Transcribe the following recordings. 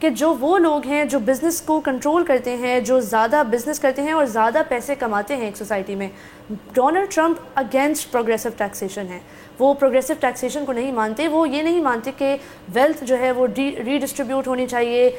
کہ جو وہ لوگ ہیں جو بزنس کو کنٹرول کرتے ہیں, جو زیادہ بزنس کرتے ہیں اور زیادہ پیسے کماتے ہیں ایک سوسائٹی میں, Donald Trump against progressive taxation ہے. وہ پروگریسو ٹیکسیشن کو نہیں مانتے. وہ یہ نہیں مانتے کہ ویلتھ جو ہے وہ ری ڈسٹریبیوٹ ہونی چاہیے,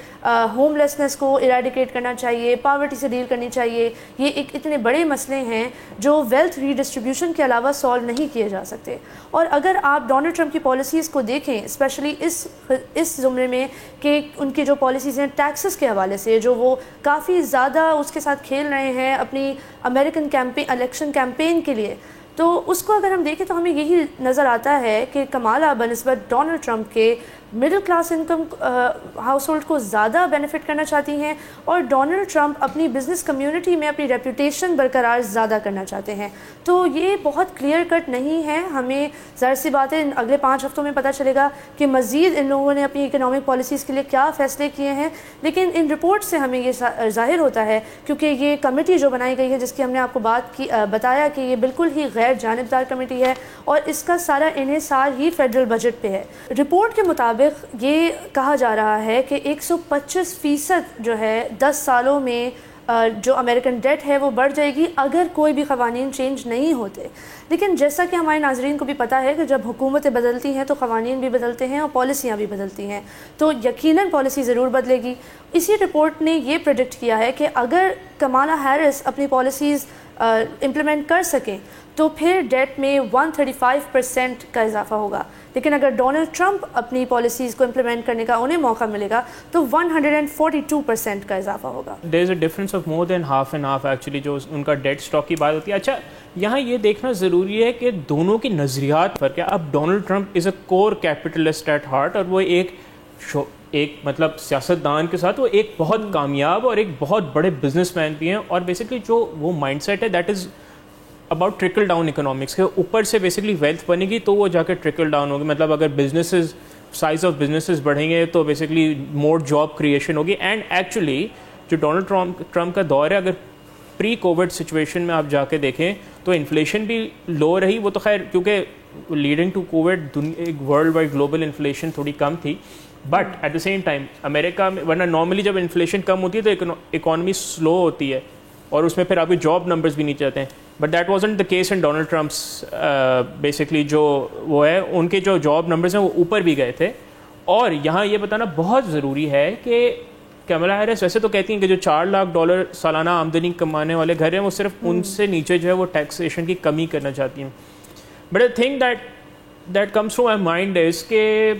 ہوم لیسنس کو ایریڈیکیٹ کرنا چاہیے, پاورٹی سے ڈیل کرنی چاہیے. یہ اتنے بڑے مسئلے ہیں جو ویلتھ ری ڈسٹریبیوشن کے علاوہ سالو نہیں کیے جا سکتے. اور اگر آپ ڈونلڈ ٹرمپ کی پالیسیز کو دیکھیں, اسپیشلی اس زمرے میں کہ ان کی جو پالیسیز ہیں ٹیکسز کے حوالے سے, جو وہ کافی زیادہ اس کے ساتھ کھیل رہے ہیں اپنی امریکن الیکشن کیمپین کے لیے, تو اس کو اگر ہم دیکھیں تو ہمیں یہی نظر آتا ہے کہ کمالا بنسبت ڈونلڈ ٹرمپ کے middle class income house hold کو زیادہ بینیفٹ کرنا چاہتی ہیں, اور ڈونلڈ ٹرمپ اپنی بزنس کمیونٹی میں اپنی ریپوٹیشن برقرار زیادہ کرنا چاہتے ہیں. تو یہ بہت کلیئر کٹ نہیں ہے. ہمیں ظاہر سی بات ہے اگلے 5 ہفتوں میں پتہ چلے گا کہ مزید ان لوگوں نے اپنی اکنامک پالیسیز کے لیے کیا فیصلے کیے ہیں, لیکن ان رپورٹ سے ہمیں یہ ظاہر ہوتا ہے, کیونکہ یہ کمیٹی جو بنائی گئی ہے جس کی ہم نے آپ کو بتایا کہ یہ بالکل ہی غیر جانبدار کمیٹی ہے اور اس کا سارا انحصار ہی فیڈرل بجٹ پہ ہے. رپورٹ کے مطابق یہ کہا جا رہا ہے کہ 125% جو ہے 10 سالوں میں جو امریکن ڈیٹ ہے وہ بڑھ جائے گی اگر کوئی بھی قوانین چینج نہیں ہوتے. لیکن جیسا کہ ہمارے ناظرین کو بھی پتہ ہے کہ جب حکومتیں بدلتی ہیں تو قوانین بھی بدلتے ہیں اور پالیسیاں بھی بدلتی ہیں, تو یقیناً پالیسی ضرور بدلے گی. اسی رپورٹ نے یہ پریڈکٹ کیا ہے کہ اگر کمالا ہیرس اپنی پالیسیز امپلیمنٹ کر سکیں تو پھر ڈیٹ میں 135% کا اضافہ ہوگا, لیکن اگر ڈونلڈ ٹرمپ اپنی پالیسیز کو امپلیمنٹ کرنے کا انہیں موقع ملے گا تو 142% کا اضافہ ہوگا. There is a difference of more than half and half actually جو ان کا ڈیٹ اسٹاک کی بات ہوتی ہے. اچھا یہاں یہ دیکھنا ضروری ہے کہ دونوں کی نظریات فرق ہے. اب Donald Trump is a core capitalist at heart, اور وہ ایک مطلب سیاستدان کے ساتھ وہ ایک بہت کامیاب اور ایک بہت بڑے بزنس مین بھی ہیں, اور بیسکلی جو وہ مائنڈ سیٹ ہے that is about trickle down economics کے اوپر سے بیسکلی ویلتھ بنے گی تو وہ جا کے ٹرکل ڈاؤن ہوگی. مطلب اگر بزنسز سائز آف بزنسز بڑھیں گے تو بیسکلی مور جاب کریشن ہوگی. اینڈ ایکچولی جو ڈونلڈ ٹرمپ کا دور ہے, اگر پری کووڈ سچویشن میں آپ جا کے دیکھیں تو انفلیشن بھی لو رہی. وہ تو خیر کیونکہ لیڈنگ ٹو کووڈ ایک ورلڈ وائڈ گلوبل انفلیشن تھوڑی کم تھی, but at the same time امریکہ میں ورنہ نارملی جب انفلیشن کم ہوتی ہے تو اکانومی سلو ہوتی ہے اور اس میں پھر آپ کے جاب نمبرز بھی نیچے آتے ہیں. But that wasn't the case in Donald Trump's. Basically جو وہ ہے ان کے جو جاب نمبرز ہیں وہ اوپر بھی گئے تھے. اور یہاں یہ بتانا بہت ضروری ہے کہ کمالا ہیرس ویسے تو کہتی ہیں کہ جو $4 لاکھ سالانہ آمدنی کمانے والے گھر ہیں وہ صرف ان سے نیچے جو ہے وہ ٹیکسیشن کی کمی کرنا چاہتی ہیں. But I think that comes to my mind is کہ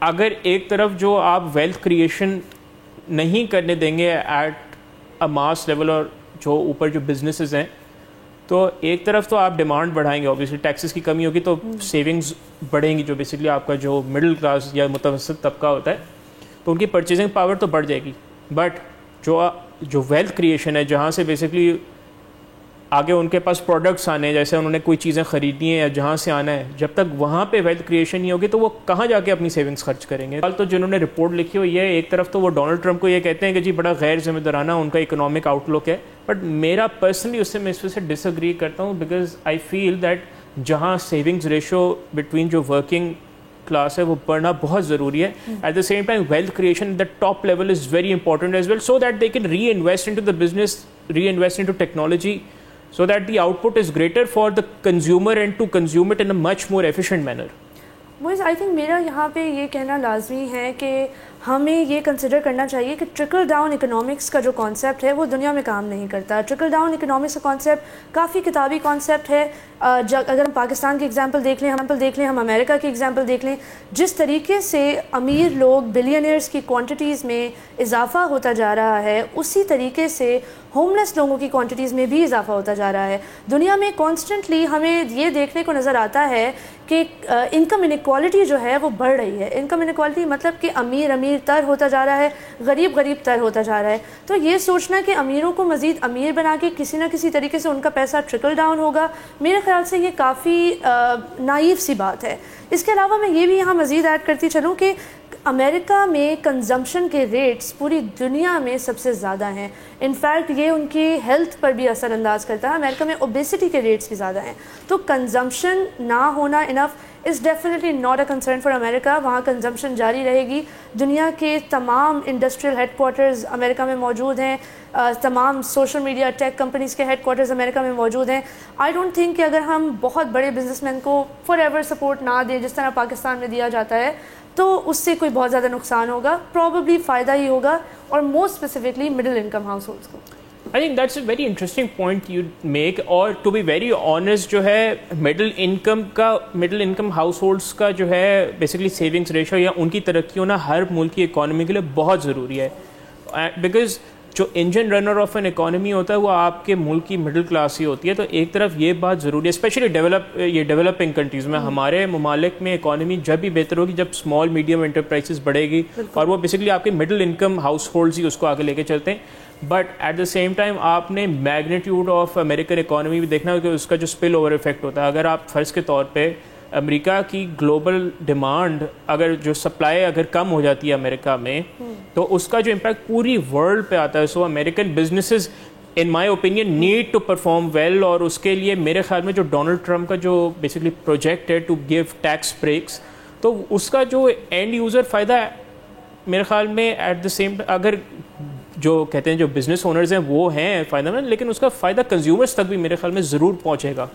اگر ایک طرف جو آپ ویلتھ کریشن نہیں کرنے دیں گے ایٹ اے ماس لیول, اور جو اوپر جو بزنسز ہیں تو ایک طرف تو آپ ڈیمانڈ بڑھائیں گے, اوبیسلی ٹیکسز کی کمی ہوگی تو سیونگز بڑھیں گی, جو بیسکلی آپ کا جو مڈل کلاس یا متوسط طبقہ ہوتا ہے تو ان کی پرچیزنگ پاور تو بڑھ جائے گی. بٹ جو ویلتھ کریشن ہے جہاں سے بیسکلی آگے ان کے پاس پروڈکٹس آنے ہیں, جیسے انہوں نے کوئی چیزیں خریدنی ہیں یا جہاں سے آنا ہے, جب تک وہاں پہ ویلتھ کریشن نہیں ہوگی تو وہ کہاں جا کے اپنی سیونگز خرچ کریں گے. تو جنہوں نے رپورٹ لکھی ہوئی ہے ایک طرف تو وہ ڈونلڈ ٹرمپ کو یہ کہتے ہیں کہ جی بڑا غیر ذمہ دارانہ ان کا اکنامک آؤٹ لک ہے, بٹ میرا پرسنلی اس میں سے ڈس ایگری کرتا ہوں, بیکاز آئی فیل دیٹ جہاں سیونگز ریشو بٹوین جو ورکنگ کلاس ہے وہ بڑھنا بہت ضروری ہے. At the same time wealth creation the top level is very important as well, so that they can reinvest into the business, reinvest into technology, so that the output is greater for the consumer and to consume it in a much more efficient manner. Moiz I think میرا یہاں پہ یہ کہنا لازمی ہے کہ ہمیں یہ کنسیڈر کرنا چاہیے کہ ٹرکل ڈاؤن اکنامکس کا جو کانسیپٹ ہے وہ دنیا میں کام نہیں کرتا. ٹرکل ڈاؤن اکنامکس کا کانسیپٹ کافی کتابی کانسیپٹ ہے. اگر ہم پاکستان کی ایگزامپل دیکھ لیں, ہم امریکہ کی ایگزامپل دیکھ لیں, جس طریقے سے امیر لوگ بلینئرز کی کوانٹیٹیز میں اضافہ ہوتا جا رہا ہے, اسی طریقے سے ہوم لیس لوگوں کی کوانٹیٹیز میں بھی اضافہ ہوتا جا رہا ہے. دنیا میں کانسٹنٹلی ہمیں یہ دیکھنے کو نظر آتا ہے کہ انکم انیکوالٹی جو ہے وہ بڑھ رہی ہے. انکم انیکوالٹی مطلب کہ امیر تر ہوتا جا رہا ہے, غریب تر ہوتا جا رہا ہے. تو یہ سوچنا کہ امیروں کو مزید امیر بنا کے کسی نہ کسی طریقے سے ان کا پیسہ ٹرکل ڈاؤن ہوگا, میرے خیال سے یہ کافی نائیو سی بات ہے. اس کے علاوہ میں یہ بھی یہاں مزید ایڈ کرتی چلوں کہ امریکہ میں کنزمپشن کے ریٹس پوری دنیا میں سب سے زیادہ ہیں. انفیکٹ یہ ان کی ہیلتھ پر بھی اثر انداز کرتا ہے. امریکہ میں اوبیسٹی کے ریٹس بھی زیادہ ہیں. تو کنزمپشن نہ ہونا enough is definitely not a concern for امریکہ. وہاں کنزمپشن جاری رہے گی. دنیا کے تمام انڈسٹریل ہیڈ کوارٹرز امریکہ میں موجود ہیں, تمام سوشل میڈیا ٹیک کمپنیز کے ہیڈ کوارٹرز امریکہ میں موجود ہیں. آئی ڈونٹ تھنک کہ اگر ہم بہت بڑے بزنس مین کو فار ایور سپورٹ نہ دیں جس طرح پاکستان میں دیا جاتا ہے تو اس سے کوئی بہت زیادہ نقصان ہوگا. پروبیبلی فائدہ ہی ہوگا, اور most specifically middle income house holds کو. I think that's a very interesting point you make. اور to be very honest جو ہے middle income households کا جو ہے basically savings ratio یا ان کی ترقی ہونا ہر ملک کی اکانومی کے لیے بہت ضروری ہے. Because جو engine runner of an economy ہوتا ہے وہ آپ کے ملک کی مڈل کلاس ہی ہوتی ہے. تو ایک طرف یہ بات ضروری ہے اسپیشلی ڈیولپنگ کنٹریز میں. ہمارے ممالک میں اکانومی جب بھی بہتر ہوگی جب اسمال میڈیم انٹرپرائزز بڑھے گی, اور وہ بیسکلی آپ کے مڈل انکم ہاؤس ہولڈز ہی اس کو آگے لے کے چلتے ہیں. But at the same time آپ نے میگنیٹیوڈ آف امریکن اکانومی بھی دیکھنا کہ اس کا جو اسپل اوور افیکٹ ہوتا ہے. اگر آپ فرض کے طور پہ امریکہ کی گلوبل ڈیمانڈ اگر جو سپلائی اگر کم ہو جاتی ہے امریکہ میں تو اس کا جو امپیکٹ پوری ورلڈ پہ آتا ہے. So American businesses in my opinion need to perform well, اور اس کے لیے میرے خیال میں جو ڈونلڈ ٹرمپ کا جو بیسکلی پروجیکٹ ہے ٹو گیو ٹیکس بریکس, تو اس کا جو اینڈ یوزر فائدہ ہے میرے خیال میں ایٹ دا سیم اگر جو کہتے ہیں جو بزنس اونرز ہیں وہ ہیں فائدہ مند, لیکن اس کا فائدہ کنزیومرز تک بھی میرے خیال میں ضرور پہنچے گا.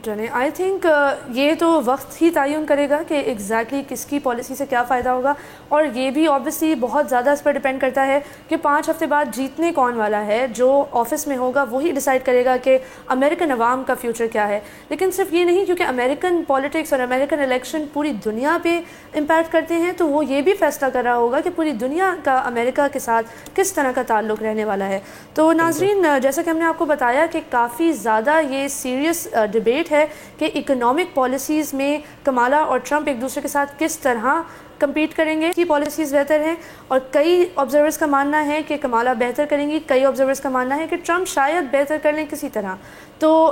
جانے آئی تھنک یہ تو وقت ہی تعین کرے گا کہ ایگزیکٹلی کس کی پالیسی سے کیا فائدہ ہوگا, اور یہ بھی آبویسلی بہت زیادہ اس پر ڈپینڈ کرتا ہے کہ 5 ہفتے بعد جیتنے کون والا ہے. جو آفس میں ہوگا وہی ڈیسائیڈ کرے گا کہ امریکن عوام کا فیوچر کیا ہے. لیکن صرف یہ نہیں, کیونکہ امریکن پالیٹکس اور امریکن الیکشن پوری دنیا پہ امپیکٹ کرتے ہیں, تو وہ یہ بھی فیصلہ کر رہا ہوگا کہ پوری دنیا کا امریکہ کے ساتھ کس طرح کا تعلق رہنے والا ہے. تو ناظرین, جیسا کہ ہم نے آپ کو بتایا کہ کافی زیادہ یہ سیریس ڈبیٹ ہے کہ اکنامک پالیسیز میں کمالا اور ٹرمپ ایک دوسرے کے ساتھ کس طرح کمپیٹ کریں گے. کی پالیسیز بہتر ہیں, اور کئی آبزرورز کا ماننا ہے کہ کمالا بہتر کریں گی, کئی آبزرورز کا ماننا ہے کہ ٹرمپ شاید بہتر کر لیں کسی طرح. تو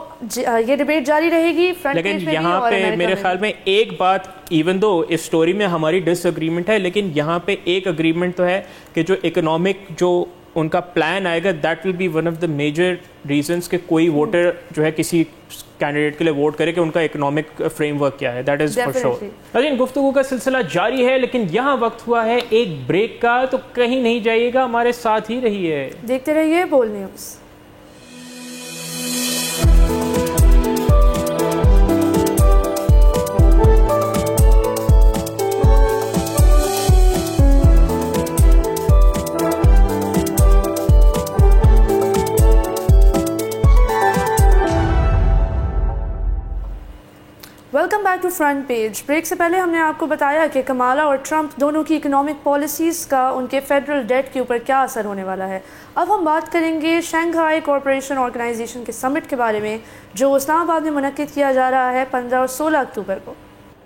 یہ ڈبیٹ جاری رہے گی فرنٹ پیج پہ. یہاں پہ میرے خیال میں ایک بات, ایون دو اس سٹوری میں ہماری ڈس اگریمنٹ ہے, لیکن یہاں پہ ایک اگریمنٹ تو ہے کہ جو اکنامک جو ان کا پلان آئے گا that will be one of the major reasons کہ کوئی ووٹر جو ہے کسی کینڈیڈیٹ کے لیے ووٹ کرے کہ ان کا اکنامک فریم ورک کیا ہے. That is for sure. لیکن گفتگو کا سلسلہ جاری ہے, لیکن یہاں وقت ہوا ہے ایک بریک کا, تو کہیں نہیں جائیے گا, ہمارے ساتھ ہی رہیے, دیکھتے رہیے Bol news. Welcome back to front page. Break سے پہلے ہم نے آپ کو بتایا کہ کمالا اور ٹرمپ دونوں کی اکنامک پالیسیز کا ان کے فیڈرل ڈیٹ کے اوپر کیا اثر ہونے والا ہے. اب ہم بات کریں گے شنگھائی کوآپریشن آرگنائزیشن کے سمٹ کے بارے میں جو اسلام آباد میں منعقد کیا جا رہا ہے 15 اور 16 اکتوبر کو.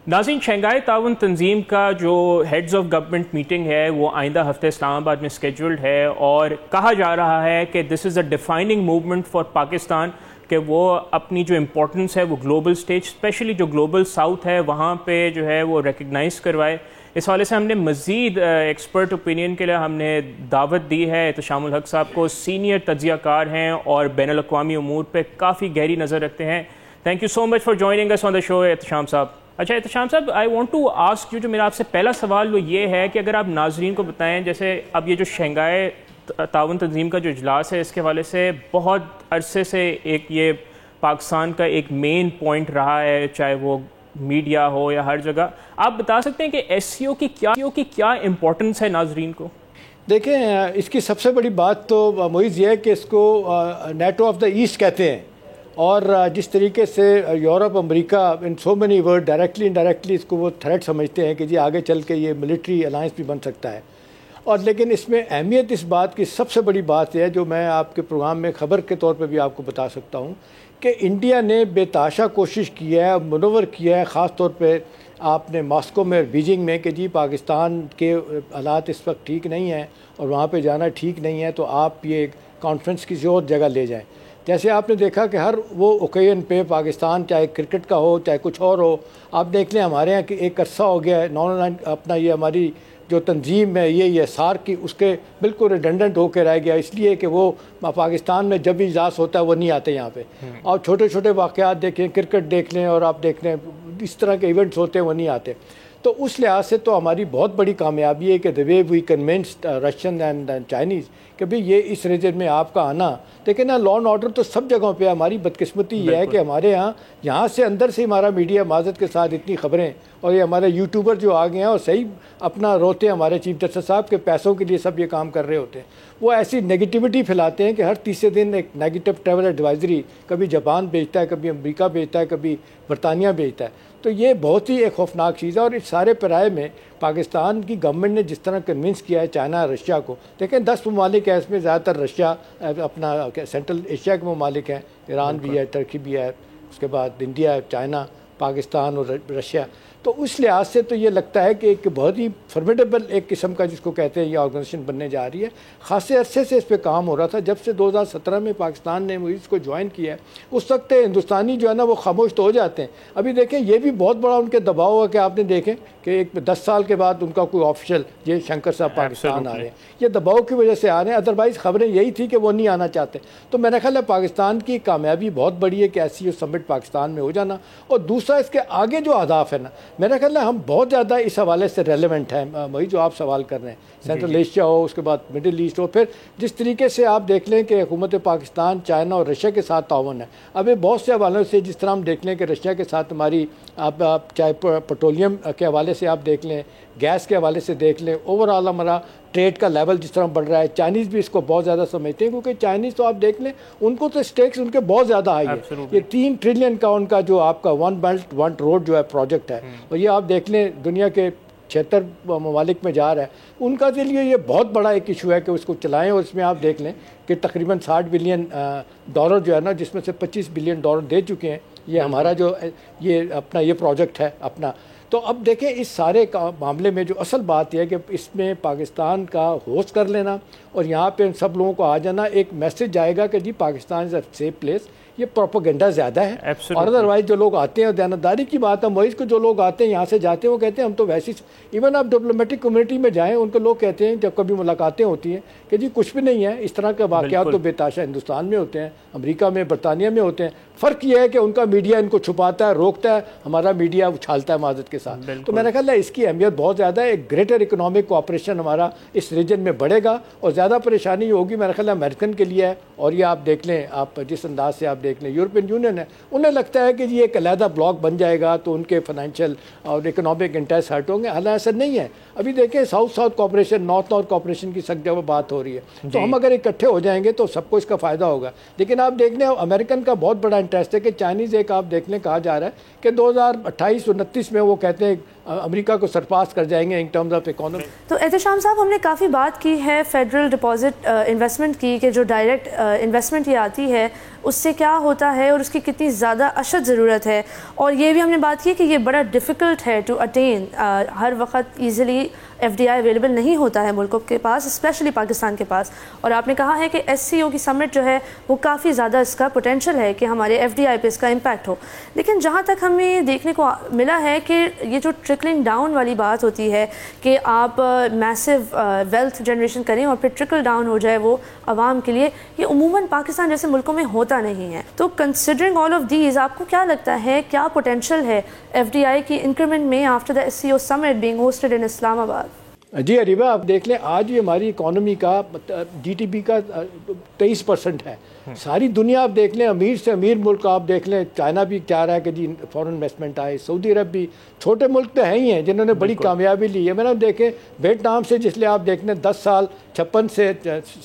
ناظرین, شنگھائی تعاون تنظیم کا جو ہیڈز آف گورنمنٹ میٹنگ ہے وہ آئندہ ہفتے اسلام آباد میں اسکیجولڈ ہے, اور کہا جا رہا ہے کہ دس از اے ڈیفائننگ موومنٹ فار پاکستان, کہ وہ اپنی جو امپورٹنس ہے وہ گلوبل اسٹیج اسپیشلی جو گلوبل ساؤتھ ہے وہاں پہ جو ہے وہ ریکگنائز کروائے. اس حوالے سے ہم نے مزید ایکسپرٹ اوپینین کے لیے ہم نے دعوت دی ہے احتشام الحق صاحب کو. سینئر تجزیہ کار ہیں اور بین الاقوامی امور پہ کافی گہری نظر رکھتے ہیں. Thank you so much for joining us on the show Ehtisham sahab. اچھا Ehtisham sahab, I want to ask you, جو میرا آپ سے پہلا سوال وہ یہ ہے کہ اگر آپ ناظرین کو بتائیں, جیسے اب یہ جو شنگھائی تعاون تنظیم کا جو اجلاس ہے اس کے حوالے سے بہت عرصے سے ایک یہ پاکستان کا ایک مین پوائنٹ رہا ہے, چاہے وہ میڈیا ہو یا ہر جگہ. آپ بتا سکتے ہیں کہ ایس سی او کی کیا امپورٹنس ہے ناظرین کو؟ دیکھیں, اس کی سب سے بڑی بات تو معیز یہ ہے کہ اس کو نیٹو آف دا ایسٹ کہتے ہیں, اور جس طریقے سے یورپ امریکہ in so many word directly indirectly اس کو وہ تھریٹ سمجھتے ہیں کہ جی آگے چل کے یہ ملٹری الائنس بھی بن سکتا ہے. اور لیکن اس میں اہمیت اس بات کی سب سے بڑی بات ہے جو میں آپ کے پروگرام میں خبر کے طور پہ بھی آپ کو بتا سکتا ہوں کہ انڈیا نے بے تحاشا کوشش کی ہے, منور کیا ہے, خاص طور پہ آپ نے ماسکو میں اور بیجنگ میں کہ جی پاکستان کے حالات اس وقت ٹھیک نہیں ہیں اور وہاں پہ جانا ٹھیک نہیں ہے, تو آپ یہ کانفرنس کسی اور جگہ لے جائیں. جیسے آپ نے دیکھا کہ ہر وہ اوکیزن پہ پاکستان چاہے کرکٹ کا ہو چاہے کچھ اور ہو, آپ دیکھ لیں ہمارے یہاں کہ ایک عرصہ ہو گیا ہے نان لائن اپنا یہ ہماری جو تنظیم ہے یہ سار کی اس کے بالکل ریڈنڈنٹ ہو کے رہ گیا, اس لیے کہ وہ پاکستان میں جب بھی اجلاس ہوتا ہے وہ نہیں آتے یہاں پہ. اور چھوٹے چھوٹے واقعات دیکھیں, کرکٹ دیکھ لیں اور آپ دیکھ لیں اس طرح کے ایونٹس ہوتے ہیں وہ نہیں آتے. تو اس لحاظ سے تو ہماری بہت بڑی کامیابی ہے کہ the way we convinced Russian and Chinese کہ بھئی یہ اس ریجن میں آپ کا آنا. لیکن نا لا اینڈ آرڈر تو سب جگہوں پہ. ہماری بدقسمتی یہ ہے کہ ہمارے یہاں سے اندر سے ہمارا میڈیا معذرت کے ساتھ اتنی خبریں, اور یہ ہمارے یوٹیوبر جو آ گئے ہیں اور صحیح اپنا روتے ہیں ہمارے چیف جسٹس صاحب کے پیسوں کے لیے سب یہ کام کر رہے ہوتے ہیں. وہ ایسی نگیٹیوٹی پھیلاتے ہیں کہ ہر تیسرے دن ایک نیگیٹو ٹریول ایڈوائزری کبھی جاپان بھیجتا ہے, کبھی امریکہ بھیجتا ہے, کبھی برطانیہ بھیجتا ہے. تو یہ بہت ہی ایک خوفناک چیز ہے. اور اس سارے پیرائے میں پاکستان کی گورنمنٹ نے جس طرح کنونس کیا ہے چائنا رشیا کو, دیکھیں 10 ممالک ہیں اس میں, زیادہ تر رشیا اپنا سینٹرل ایشیا کے ممالک ہیں, ایران بھی ہے, ترکی بھی ہے, اس کے بعد انڈیا ہے, چائنا, پاکستان اور رشیا. تو اس لحاظ سے تو یہ لگتا ہے کہ ایک بہت ہی فرمیڈیبل ایک قسم کا جس کو کہتے ہیں یہ آرگنائزیشن بننے جا رہی ہے. خاصے عرصے سے اس پہ کام ہو رہا تھا. جب سے 2017 میں پاکستان نے اس کو جوائن کیا ہے اس وقت ہندوستانی جو ہے نا وہ خاموش تو ہو جاتے ہیں. ابھی دیکھیں یہ بھی بہت بڑا ان کے دباؤ ہے کہ آپ نے دیکھیں کہ ایک 10 سال کے بعد ان کا کوئی آفیشیل یہ شنکر صاحب پاکستان آ رہے ہیں, یہ دباؤ کی وجہ سے آ رہے ہیں. ادروائز خبریں یہی تھی کہ وہ نہیں آنا چاہتے. تو میرا خیال ہے پاکستان کی کامیابی بہت بڑی ہے کہ ایسی سمٹ پاکستان میں ہو جانا. اور دوسرا اس کے آگے جو اہداف ہے نا, میرا خیال ہے ہم بہت زیادہ اس حوالے سے ریلیونٹ ہیں. وہی جو آپ سوال کر رہے ہیں, سینٹرل ایشیا ہو, اس کے بعد مڈل ایسٹ ہو, پھر جس طریقے سے آپ دیکھ لیں کہ حکومت پاکستان چائنا اور رشیا کے ساتھ تعاون ہے. اب یہ بہت سے حوالوں سے, جس طرح ہم دیکھ لیں کہ رشیا کے ساتھ ہماری آپ چاہے پٹرولیم کے حوالے سے آپ دیکھ لیں, گیس کے حوالے سے دیکھ لیں, اوور آل ہمارا ٹریڈ کا لیول جس طرح بڑھ رہا ہے. چائنیز بھی اس کو بہت زیادہ سمجھتے ہیں کیونکہ چائنیز تو آپ دیکھ لیں ان کو تو اسٹیکس ان کے بہت زیادہ ہائی ہے. یہ 3 ٹریلین کا ان کا جو آپ کا ون بیلٹ ون روڈ جو ہے پروجیکٹ ہے, اور یہ آپ دیکھ لیں دنیا کے 76 ممالک میں جا رہا ہے. ان کا کے لیے یہ بہت بڑا ایک ایشو ہے کہ اس کو چلائیں. اور اس میں آپ دیکھ لیں کہ تقریباً $60 بلین جو ہے نا, جس میں سے $25 بلین دے چکے ہیں. یہ ہمارا جو یہ اپنا یہ پروجیکٹ ہے اپنا. تو اب دیکھیں اس سارے معاملے میں جو اصل بات یہ ہے کہ اس میں پاکستان کا ہوسٹ کر لینا اور یہاں پہ سب لوگوں کو آ جانا, ایک میسج جائے گا کہ جی پاکستان از اے سیف پلیس. یہ پروپیگنڈا زیادہ ہے. اور ادروائز جو لوگ آتے ہیں, دیانتداری کی بات ہے, موئز کو جو لوگ آتے ہیں یہاں سے جاتے ہیں وہ کہتے ہیں ہم تو ویسی, ایون آپ ڈپلومیٹک کمیونٹی میں جائیں ان کے لوگ کہتے ہیں جب کبھی ملاقاتیں ہوتی ہیں کہ جی کچھ بھی نہیں ہے, اس طرح کے واقعات تو بے تحاشا ہندوستان میں ہوتے ہیں, امریکہ میں, برطانیہ میں ہوتے ہیں. فرق یہ ہے کہ ان کا میڈیا ان کو چھپاتا ہے, روکتا ہے, ہمارا میڈیا اچھالتا ہے معذرت کے ساتھ. تو میرا خیال ہے اس کی اہمیت بہت زیادہ ہے. ایک گریٹر اکنامک کوآپریشن ہمارا اس ریجن میں بڑھے گا, اور زیادہ پریشانی ہوگی میرا خیال ہے امریکن کے لیے ہے. اور یہ آپ دیکھ لیں, آپ جس انداز سے آپ دیکھ لیں یورپین یونین ہے, انہیں لگتا ہے کہ یہ ایک علیحدہ بلاک بن جائے گا تو ان کے فائنینشیل اور اکنامک انٹرسٹ ہرٹ ہوں گے. حالانکہ ایسا نہیں ہے. ابھی دیکھیں ساؤتھ کوآپریشن, نارتھ کوآپریشن کی سب جگہ بات ہو رہی ہے. تو ہم اگر اکٹھے ہو جائیں گے تو سب کو اس کا فائدہ ہوگا. لیکن آپ دیکھ لیں امریکن کا بہت بڑا انٹرسٹ ہے کہ چائنیز ایک آپ دیکھ لیں کہا جا رہا ہے کہ 2028-29 میں وہ کہتے ہیں امریکہ کو سرپاس کر جائیں گے ان ٹرمز آف اکانومی. تو احتشام صاحب, ہم نے کافی بات کی ہے فیڈرل ڈپازٹ انویسٹمنٹ کی کہ جو ڈائریکٹ انویسٹمنٹ یہ آتی ہے اس سے کیا ہوتا ہے اور اس کی کتنی زیادہ اشد ضرورت ہے. اور یہ بھی ہم نے بات کی کہ یہ بڑا ڈیفیکلٹ ہے ٹو اٹین, ہر وقت ایزیلی FDI اویلیبل نہیں ہوتا ہے ملکوں کے پاس, اسپیشلی پاکستان کے پاس. اور آپ نے کہا ہے کہ SCO کی سمٹ جو ہے وہ کافی زیادہ اس کا پوٹینشیل ہے کہ ہمارے FDI پہ اس کا امپیکٹ ہو. لیکن جہاں تک ہمیں دیکھنے کو ملا ہے کہ یہ جو ٹرکلنگ ڈاؤن والی بات ہوتی ہے کہ آپ میسو ویلتھ جنریشن کریں اور پھر ٹرکل ڈاؤن ہو جائے وہ عوام کے لیے, یہ عموماً پاکستان جیسے ملکوں میں ہوتا نہیں ہے. تو کنسیڈرنگ آل آف دیز, آپ کو کیا لگتا ہے کیا پوٹینشیل ہے FDI کی انکریمنٹ میں after the SCO summit being hosted in Islamabad? جی اریبہ, آپ دیکھ لیں آج بھی ہماری اکانومی کا GDP کا 23% ہے. ساری دنیا آپ دیکھ لیں, امیر سے امیر ملک آپ دیکھ لیں, چائنا بھی چاہ رہا ہے کہ جی فورن انویسٹمنٹ آئے, سعودی عرب بھی, چھوٹے ملک تو ہیں ہی ہیں جنہوں نے بڑی کامیابی لی ہے. میں نے دیکھیں ویتنام سے جس لیے آپ دیکھ لیں 10 سال 56 سے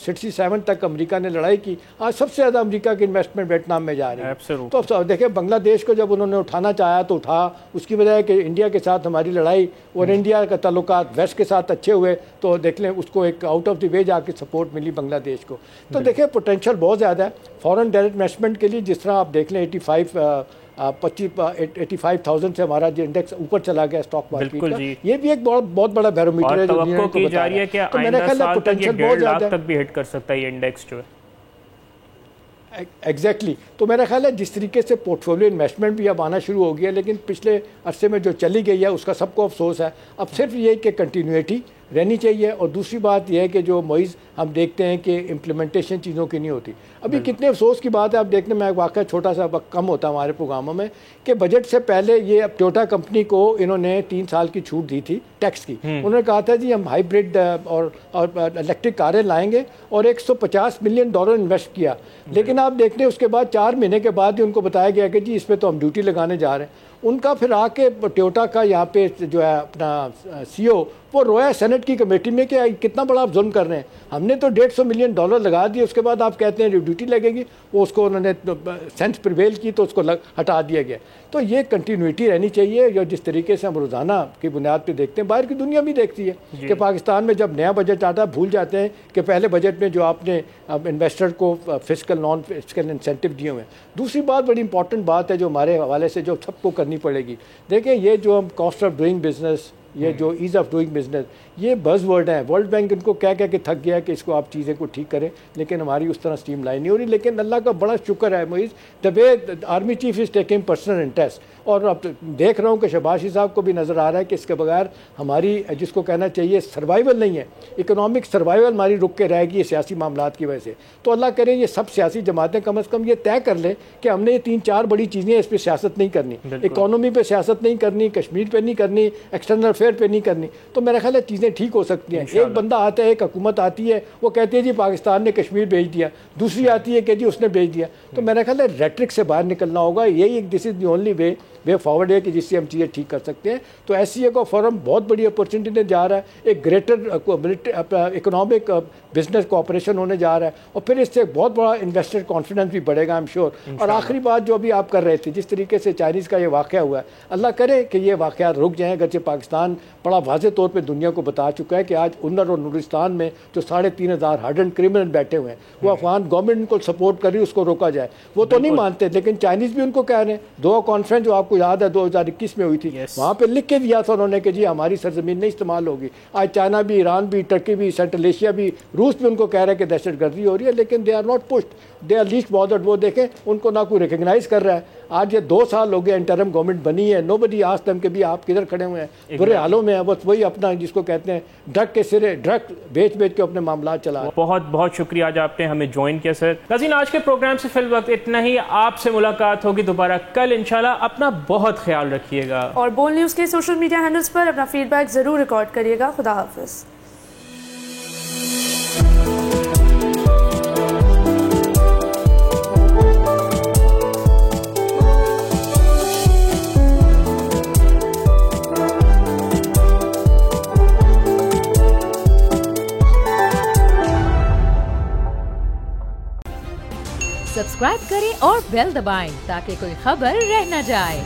67 تک امریکہ نے لڑائی کی, آج سب سے زیادہ امریکہ کی انویسٹمنٹ ویتنام میں جا رہی ہے. تو اب دیکھیں بنگلہ دیش کو جب انہوں نے اٹھانا چاہا تو اٹھا, اس کی وجہ ہے کہ انڈیا کے ساتھ ہماری لڑائی اور انڈیا کا تعلقات ویسٹ کے ساتھ اچھے ہوئے, تو دیکھ لیں اس کو ایک آؤٹ آف دی وے جا کے سپورٹ ملی بنگلہ دیش کو. تو دیکھیں پوٹینشیل بہت زیادہ ہے فورن ڈائریکٹ انویسٹمنٹ کے لیے. جس طرح آپ دیکھ لیں 85,000 سے ہمارا جو انڈیکس اوپر چلا گیا اسٹاک مارکیٹ کا, یہ بھی ایک بہت بڑا بیرومیٹر ہے. توقع کی جا رہی ہے کہ آئندہ سال تک یہ 1.5 لاکھ تک بھی ہٹ کر سکتا ہے یہ انڈیکس جو ہے. ایگزیکٹلی. تو میرا خیال ہے جس طریقے سے پورٹ فولیو انویسٹمنٹ بھی اب آنا شروع ہو گیا, لیکن پچھلے عرصے میں جو چلی گئی ہے اس کا سب کو افسوس ہے. اب صرف یہ کہ کنٹینیوٹی رہنی چاہیے. اور دوسری بات یہ ہے کہ جو معیز ہم دیکھتے ہیں کہ امپلیمنٹیشن چیزوں کی نہیں ہوتی. ابھی کتنے افسوس کی بات ہے, آپ دیکھنے میں ایک واقعہ چھوٹا سا کم ہوتا ہے ہمارے پروگراموں میں, کہ بجٹ سے پہلے یہ ٹویوٹا کمپنی کو انہوں نے 3 سال کی چھوٹ دی تھی ٹیکس کی. انہوں نے کہا تھا جی ہم ہائیبرڈ اور الیکٹرک کاریں لائیں گے, اور $150 ملین انویسٹ کیا. لیکن آپ دیکھتے ہیں اس کے بعد 4 مہینے کے بعد ہی ان کو بتایا گیا کہ جی اس پہ تو ہم ڈیوٹی لگانے جا رہے ہیں. ان کا پھر آ کے ٹویوٹا کا یہاں پہ جو ہے اپنا CEO وہ رویا سینٹ کی کمیٹی میں کہ کتنا بڑا آپ ظلم کر رہے ہیں, ہم نے تو $150 ملین لگا دیے, اس کے بعد آپ کہتے ہیں ڈیوٹی لگے گی. وہ اس کو انہوں نے سینس پریویل کی تو اس کو ہٹا دیا گیا. تو یہ کنٹینیوٹی رہنی چاہیے, یا جس طریقے سے ہم روزانہ کی بنیاد پہ دیکھتے ہیں, باہر کی دنیا بھی دیکھتی ہے کہ پاکستان میں جب نیا بجٹ آتا ہے بھول جاتے ہیں کہ پہلے بجٹ میں جو آپ نے انویسٹر کو فسکل نان فسکل انسینٹیو دیے ہوئے ہیں. دوسری بات بڑی امپورٹنٹ بات ہے جو ہمارے حوالے سے جو سب کو کرنی پڑے گی. دیکھیں یہ جو ہم کاسٹ آف ڈوئنگ بزنس, یہ جو ایز آف ڈوئنگ بزنس, یہ بز ورڈ ہیں. ورلڈ بینک ان کو کہہ کے تھک گیا کہ اس کو آپ چیزیں کو ٹھیک کریں, لیکن ہماری اس طرح اسٹریم لائن نہیں ہو رہی. لیکن اللہ کا بڑا شکر ہے Moiz, the way army chief is taking personal interest. اور اب دیکھ رہا ہوں کہ شہباز شریف صاحب کو بھی نظر آ رہا ہے کہ اس کے بغیر ہماری جس کو کہنا چاہیے سروائیول نہیں ہے, اکنامک سروائیول ہماری رک کے رہے گی سیاسی معاملات کی وجہ سے. تو اللہ کرے یہ سب سیاسی جماعتیں کم از کم یہ طے کر لیں کہ ہم نے یہ 3-4 بڑی چیزیں اس پہ سیاست نہیں کرنی, اکانومی پہ سیاست نہیں کرنی, کشمیر پہ نہیں کرنی, ایکسٹرنل افیئر پہ نہیں کرنی. تو میرا خیال ہے چیزیں ٹھیک ہو سکتی ہیں. ایک بندہ آتا ہے, ایک حکومت آتی ہے, وہ کہتی ہے جی پاکستان نے کشمیر بھیج دیا, دوسری آتی ہے کہ جی اس نے بھیج دیا. تو میرا خیال ہے ریٹرک سے باہر نکلنا ہوگا. یہی ایک دس از دی اونلی وے فارورڈ ہے کہ جس سے ہم چیزیں ٹھیک کر سکتے ہیں. تو ایسی ایک فورم بہت بڑی اپرچونٹی نے جا رہا ہے, ایک گریٹر اکنامک بزنس کوآپریشن ہونے جا رہا ہے, اور پھر اس سے بہت بڑا انویسٹر کانفیڈنس بھی بڑھے گا آئی ایم شیور. اور آخری بات جو ابھی آپ کر رہے تھے, جس طریقے سے چائنیز کا یہ واقعہ ہوا ہے, اللہ کرے کہ یہ واقعات رک جائیں. اگرچہ پاکستان بڑا واضح طور پہ دنیا کو بتا چکا ہے کہ آج انر اور نورستان میں جو 3,500 ہارڈنڈ کرمنل بیٹھے ہوئے ہیں, وہ افغان گورنمنٹ کو سپورٹ کر رہی ہے, اس کو روکا جائے. وہ تو نہیں مانتے, لیکن چائنیز بھی ان کو کہہ رہے ہیں. دو کانفرنس جو آپ کو یاد ہے 2021 میں ہوئی تھی, وہاں پہ لکھ کے دیا تھا انہوں نے کہ جی ہماری سرزمین نہیں استعمال ہوگی. آج چائنا بھی, ایران بھی, ٹرکی بھی, سینٹرل ایشیا بھی, روس بھی ان کو کہہ رہا ہے کہ دہشت گردی ہو رہی ہے, لیکن they are not pushed, they are least bothered. وہ دیکھیں ان کو نہ کوئی ریکگنائز کر رہا ہے. آج یہ 2 سال ہو گئے انٹرم گورنمنٹ بنی ہے, نو بڈی آسکڈ دیم کہ بھی آپ کدھر کھڑے ہوئے ہیں, برے حالوں میں ہیں. بس وہی اپنا جس کو کہتے ہیں ڈرگ کے سرے ڈرگ بیچ کے اپنے معاملات چلا. بہت بہت شکریہ آج آپ نے ہمیں جوائن کیا سر. ناظرین آج کے پروگرام سے فی الوقت اتنا ہی. آپ سے ملاقات ہوگی دوبارہ کل انشاءاللہ. اپنا بہت خیال رکھیے گا, اور بول نیوز کے سوشل میڈیا ہینڈلز پر اپنا فیڈ بیک ضرور ریکارڈ کریے گا. خدا حافظ. سبسکرائب کریں اور بیل دبائیں تاکہ کوئی خبر رہ نہ جائے.